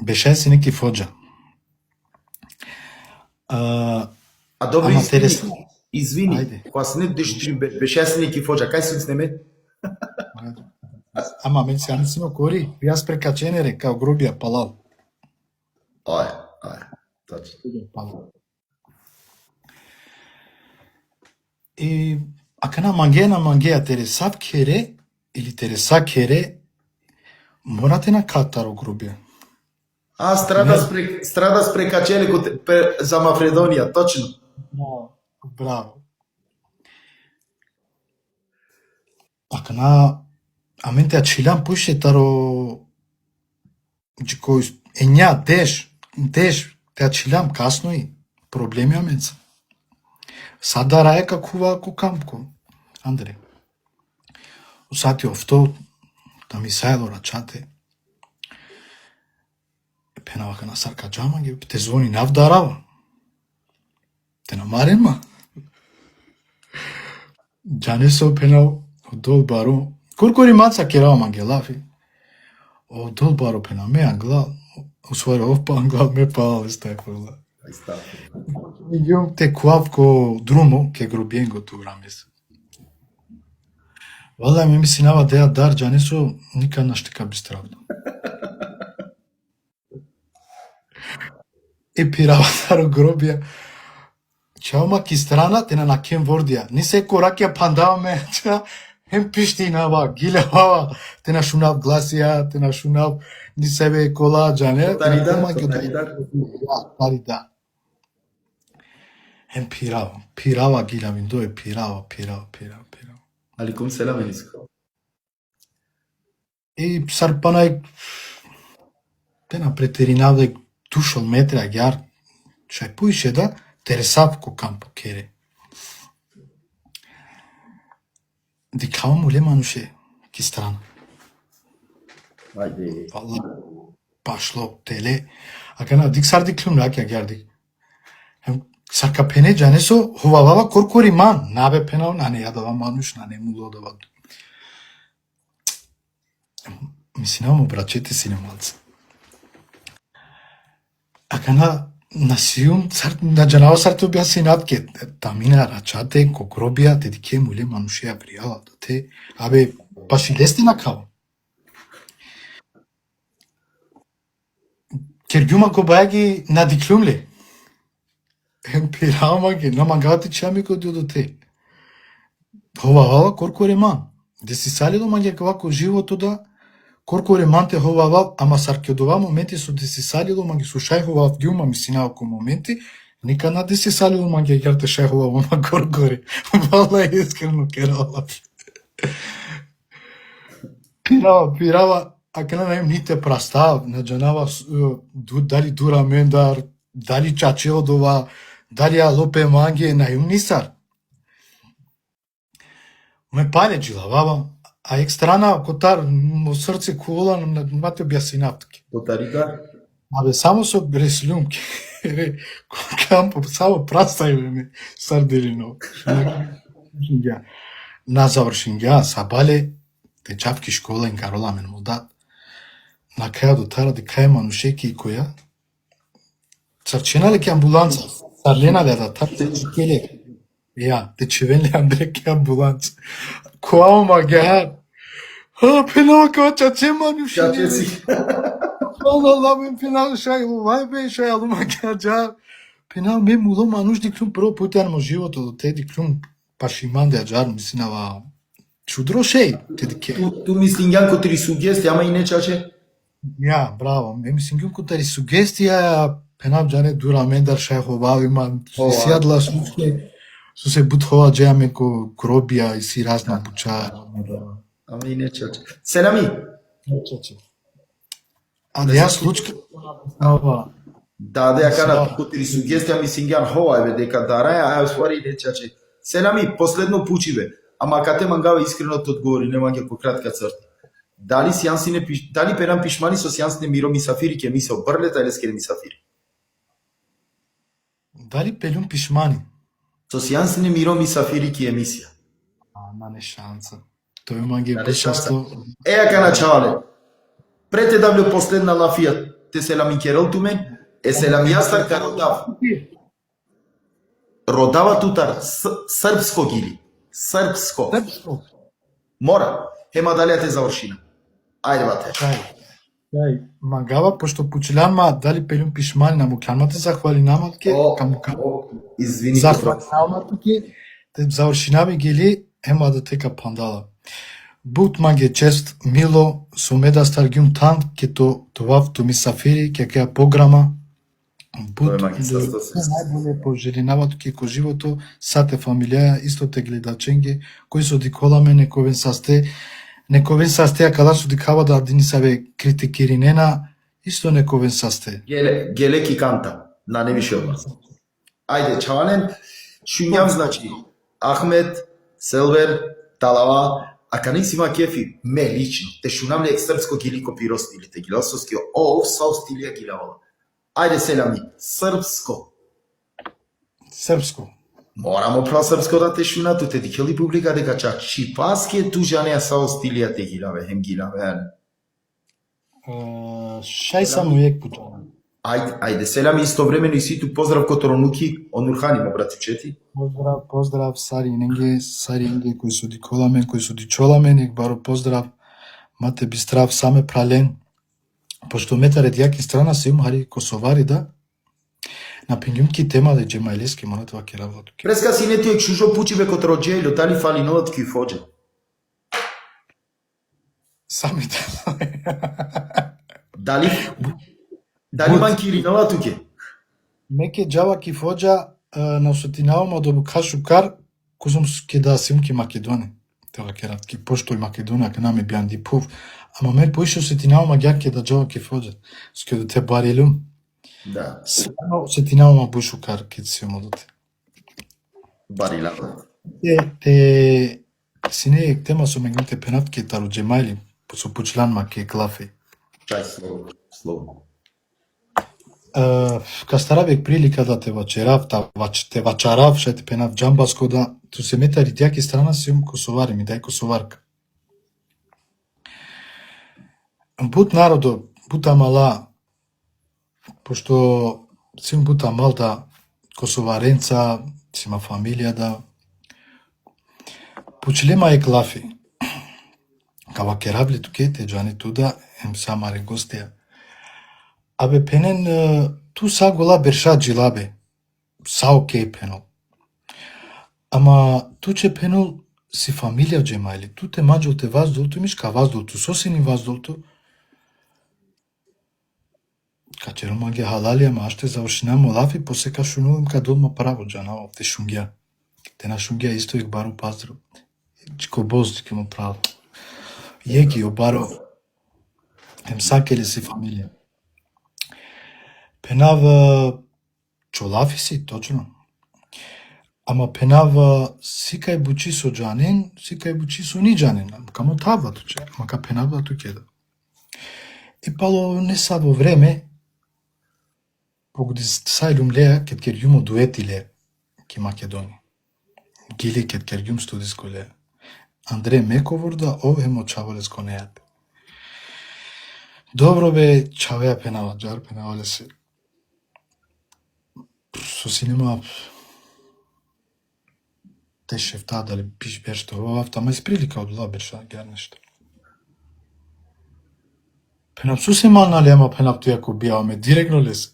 беше си неки фоџа. A dobro, Ама izvini, Ajde. ko se ne dešti, bešesi neki fođa, kaj su sneme? Ама мен сега не си ме кори, јас прекаченере као гробија палал. Aj, tačno. И ака на мангеја тересап кере или тереса кере, морате на катаро гробија. A, strada sprekacele za Mafredonija, točno. Браво. Ака на аменте ачилам пуше таро джико ења деш те ачилам касно и проблеми аменца. Сада раека кува ко камко. Андре. Усати овто да ми сајло рачате. Пенавака на сарка джама ги те звони навдарава. Те намарема. Джане со пенал одол баро. Куркури маца керава мангелафи. Одол баро пена ме англа. Усвари овпа англа ме паал стајфорла. Aj stavno. Јом те куавко друмо ке гробиенго ту рамес. Вала ме мисли нава деја дар джанесо ника наштека бистравно. Е пирава таро гробија. Чаома ки страна тена на кен вордија. Не се коракија пандаваме. Хем пиштинава, гилева, тена шунав гласија, тена шунав ни себе кола джане. Тарида. Hem pirava gilavin doje, pirava. Alikum selam Enisko. И сарпанај тена претеринавде душол метра јар, шај пуише да тересав ко кампо кере. Dikavım ule manuşe ki strana. Ајде. Valla başlo tele. Akana diksar diklum la kya geldik. Hem sarka pene caneso huvavava korkori man. Nabe penao nane yadava manuş nane mulo da vad. Misinamo braćete sinemalci. Akana nasiyum sart na canava sartu bia sinat ke tamina raçate kokrobia dedike mule manuşe agriala da te abe başileste na kao. Kerguma ko bayagi na diklumle. Hem pirama ke na mangati chami ko do te. Hova korkore man. Desi sali do mangja kako životo da korkore man te hova ama sarkedova моменти со деси сали до манги со шај хова гјума мисина ако моменти ника на деси сали до манги јарте шај хова ма коркоре. Вала искрено керала. Pirava, akana nem nite prastav, na džanava dali dura mendar, dali čačeodova, dali alope magije, na im nisar. Me pale džilavava, a ekstrana kotar mu srce kola na mate objasinatke. Потарига. Абе само со бреслюмки. Кампо само прастајме ме сарделино. На завршинга сабале дечавки школа ин карола мен мудат. На каја до тара де кај манушеки која. Царченале ке амбуланца. Сарлена ле да тар те келе. Ja, de чевенле амбреке амбуланца. Коао магар. Пенал која че манушеки. Чачеси. Allah ben penal şey vay be şey alıma geleceğim. Penal ben mulo manuş diklum pro putar mo životo te diklum pašiman de acar misin ava čudro şey dedik. Tu mislim Janko tri sugestije, ama i ne čače? Ja, bravo. Me mislim ki kutari sugestija penal cane dura mendar şey hovavi man sijadla su se but hova džeme ko grobija i si razna buča. Ama i ne čače. Selami. Ali ja slučka ava Da, de akana cu tri sugestija mislim Jan hova je дека дараја, а у ствари не чаče. Selami, последно пучиве. Ама кате мангава искрено те одговори, нема ќе по кратка црта. Дали сјансине дали перам пишмани со сјансине миро мисафири ќе ми се обрлета или скери мисафири? dali pelum pişmani. Со сјансине миро мисафири ќе емисија. Ma ne šansa. To je mange Ne boşasto. Е, акана чале. Прете да вле последна лафија, те Selami керел ту мен, е Selami јастар ка родав. Родава тутар српско гили. Српско. Srpsko. Мора. Хема дали те завршина. Ајде бате. Jaj, magava, pošto pučilanma dali pelum pişmani na muklanmate zahvali namatke, Извини. zahvali namatke, te završinavi geli, hema da teka pandala. But mange čest milo, sumeda stargium tant, ke to tovav tu misafiri, ke kea programa, but Тоа е магистарство се. najbolje poželjnavati ke ko životo, sate familija, isto te gledačenge, koji su dikolame nekoven saste, a kada su dikava da dinisave kritikirинена, isto nekoven saste. Геле ки канта. На не више од вас. Ајде, чаванен, шуњам значи. Ахмет, Селвер, Талава, а кани си има кефи, ме лично, те шунам ли српско гилико пиро стили, те гилосовски, со стилија гилавала. Ајде, Selami, српско. Srpsko. Moramo pra srpsko da te šuna, tu te dikeli publika дека čak čipasке tužanea sa ostilija te gilave, hem gilave. Šaj sam uvijek putovan. Ајде, Selami, истовремено и ситу поздрав Котронуки, онурхани, брати чети. Pozdrav, Sari Inge koji su dikolamen, koji su dičolamen, nek baro pozdrav, mate bi zdrav same pralen, pošto metare dijaki strana se hari Kosovari da, na pinjumki tema da je džemajleski monatva kerava tuke. Преска си не ти чужо пучиве кот роđејло, дали фали новат ки фоđe? Sami da. Дали манкири нова туке? Meke džava ki fođa na osutinavamo do Kašukar, kuzom ke da simki Makedone. Tela kerat ki pošto i Makedona ka name bian di puv. Ama me poiše osutinavamo gjake da džava ki fođa. Ske do te barelum. Да, Stvarno osutinavamo Bušukar kad si omodote. барила. Te Сине е тема со мегните пенавки таро джемайли, со пучланма ке клафи. Чај слово. Ка старавек прилика да те вачерав, те вачарав, ше те пенав джамбаско да ту се метари дјаки страна си косовари ми, дај косоварка. Бут народо, бута мала, пошто сим бута мал да косоваренца, сима фамилија да пучлема е клафи. Кава керабли тукете джани туда, ем самаре гостија. Абе пенен ту са гола берша джилабе. Са окей пенол. Ама ту че пенол си фамилија джемајли. Ту те маđол те ваздолту, имиш ка ваздолту, сосени ваздолту. Качерoma ги халали, ама аште завршинам олафи, посека шунувам ка долма право джана, овте шунгја. Те на шунгја исто их бару паздру. Чико боз ке му право. Јеги обаро. Ем сакели си фамилија. Пенав чолафи си, точно. Ама пенав сикај бучи со джанен, сикај бучи со ни джанен. Камо тава туче, ама ка пенав да туке да. И пало не са во време, погоди сајлум леа, кет кер јумо дуети ле, ки Македони. Гили кет кер јум студиско леа. Андре Мековурда, ове мочавалес конејате. Добро бе, чавеја пенава, джар пенавале се. Со синема те шефта дали биш бершто овафта, ама исприлика од ла берша, гер нешто. Пенав сусе мал нали, ама пенав тој ако бијаваме директно лес.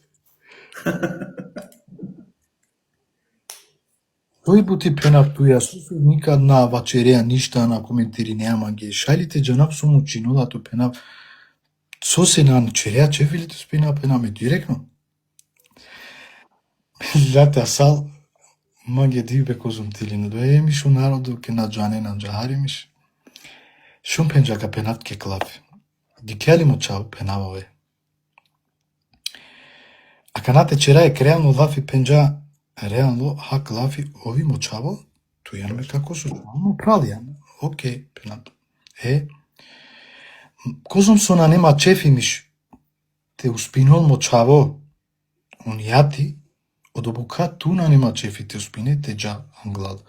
Тој бути пенав тој, сусе никад на вачереја ништа, на коментири неама ги. Шајлите джанап сум учинула тој пенав. Сосе на череја чефилите спина пенаме директно. Лјате асал, маге дивбе козум тилино. Доје емиш у народу ке на джане на джахари миш. Шум пенджака пенат ке клафи. Дикјали му чау пенавове. А канате черај реално лафи пенджа, реално хак лафи ови му чаво, ту јанме како су. Му прали јан. Окей, пенат. Козум со на нема чефи миш. Те успинол му чаво. Он јати, од обука ту на нема чефи те успине, те джа англал.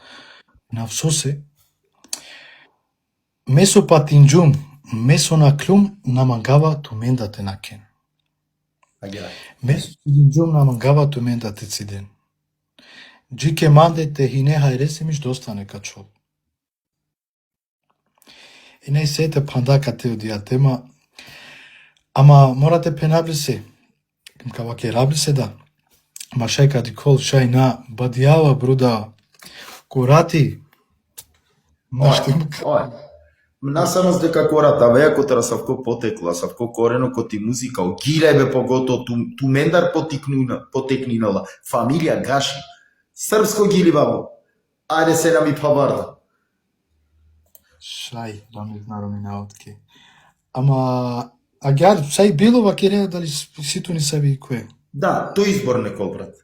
На всосе, месо патинджум, месо на клюм, намангава туменда те накен. Месо патинджум намангава туменда те циден. Джике манде те хине хајреси миш достане качол. И не сете пандака те одија тема, ама морате пенабли се, кава ке рабли се да, ма шај кади кол шај на бадијава бруда, корати, Насамас дека кората, веја котара савко потекла, савко корено коти музика, гиле бе погото, ту мендар потекнинала, фамилија гаши, српско гили бабо, ајде се нами паварда. Шај, да ми знароми наотки. Ама, агар, шај билова кереја дали сито ни саби кој? Да, тој избор некол, брат.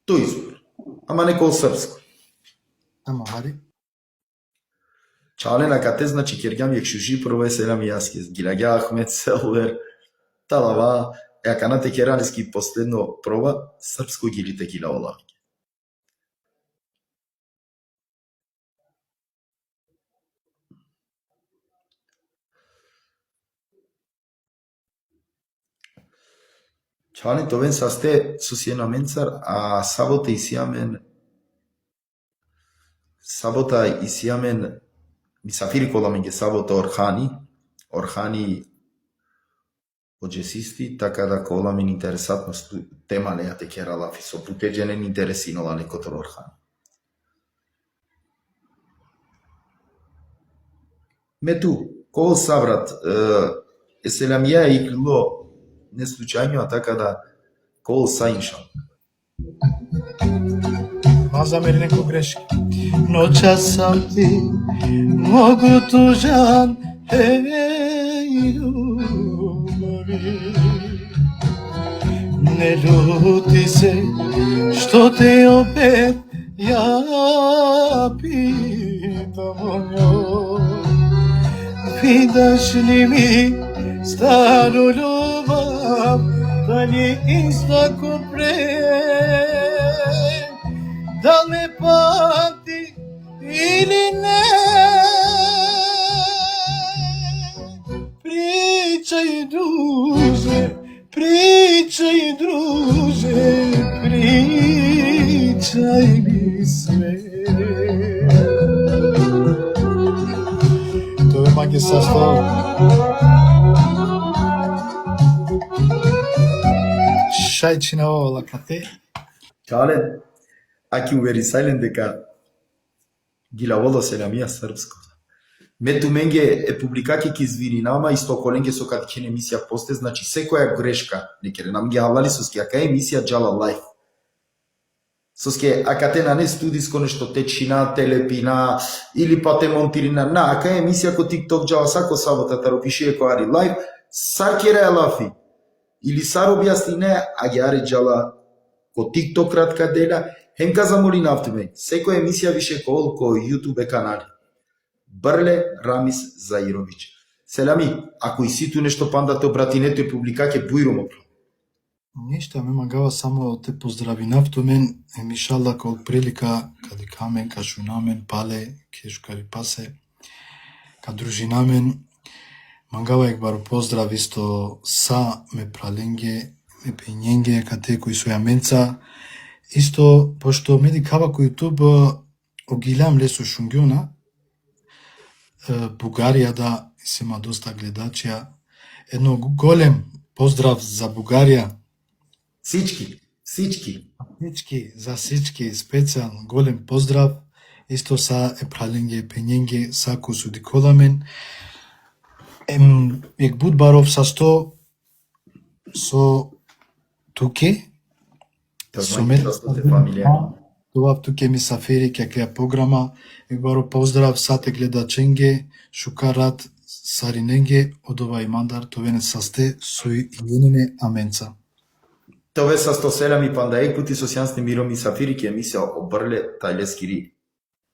Тој избор. Ама некол српско. Ама, хари? Чале на кате, значи кергам јекшужи прво селам јаскес. Гилага Ахмет Селвер, талава, јаканате кералески последно проба, српско гилите гила олави. Чале товен састе сусиена менцар, а сабота исиамен мисафири коламенге сабота Орхани оджесисти, така да коламен интересатно тема леја те кералафи, со путедженен интересинола некотор Орхани. Мету, кол сабрат, еселамија и кло не случајно, а така да кол са иншал. Ма замери неко грешки. Ноќа сам ти многу тужан, љубави. Не лути се што те опет ја питам о њој. Причини ми стару љубав, дали иста ко пре, дал ме пати или не. Pričaj druže, pričaj druže, pričaj mi sve. To je manje sastav. Шајчина ова лакате. Чале, аки увери сајлен дека ги лаводо селамија српско. Мету менге е публикаки ки извиринама исто коленге со каде кен емисија посте, значи секоја грешка, некере нам ги халали со ски ака емисија джала лайф. Со ски ака те на не студиско нешто течина, телепина или па те монтирина, на ака емисија ко TikTok джала сако сабота таро пишие ко ари лайф, сар кере лафи. Или сар објасни не, а ги ари джала ко TikTok кратка деля, хем ка замоли нафтуме, секоја емисија више ко YouTube канали. Брле Рамис Заирович. Селами, ако и ситу нешто панда те обратинето и публикаќе бујрумо. Ништа, ме магава само те поздрави нафтумен, емишалла кол прилика, кади камен, кашунамен, пале, кешкари пасе, ка дружинамен, мангава екбару поздрав исто са ме праленге, ме пењенге, кате кои со јаменца, исто, пошто меди кава кој YouTube огилам лесо шунгјона, Бугарија да има доста гледачија. Едно голем поздрав за Бугарија. Сички. За сички, специјално голем поздрав. Исто са епраленге, пењенге, сако су дикодамен. Ек Будбаров састо со туке. Со метростот фамилија. Това туке мисафери ке креа програма. Ебаро поздрав сате гледаченге, шукарат сариненге, од ова имандар, тове не састе сој јенине аменца. Тове са 107 панда екпути со сјансни миро мисафири ке емисија обрле тај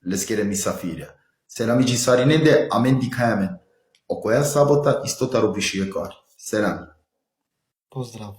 лескере мисафирија. Селами сариненде амен дикајамен. Окоја сабота истота рубишие коар. Селами. Поздрав.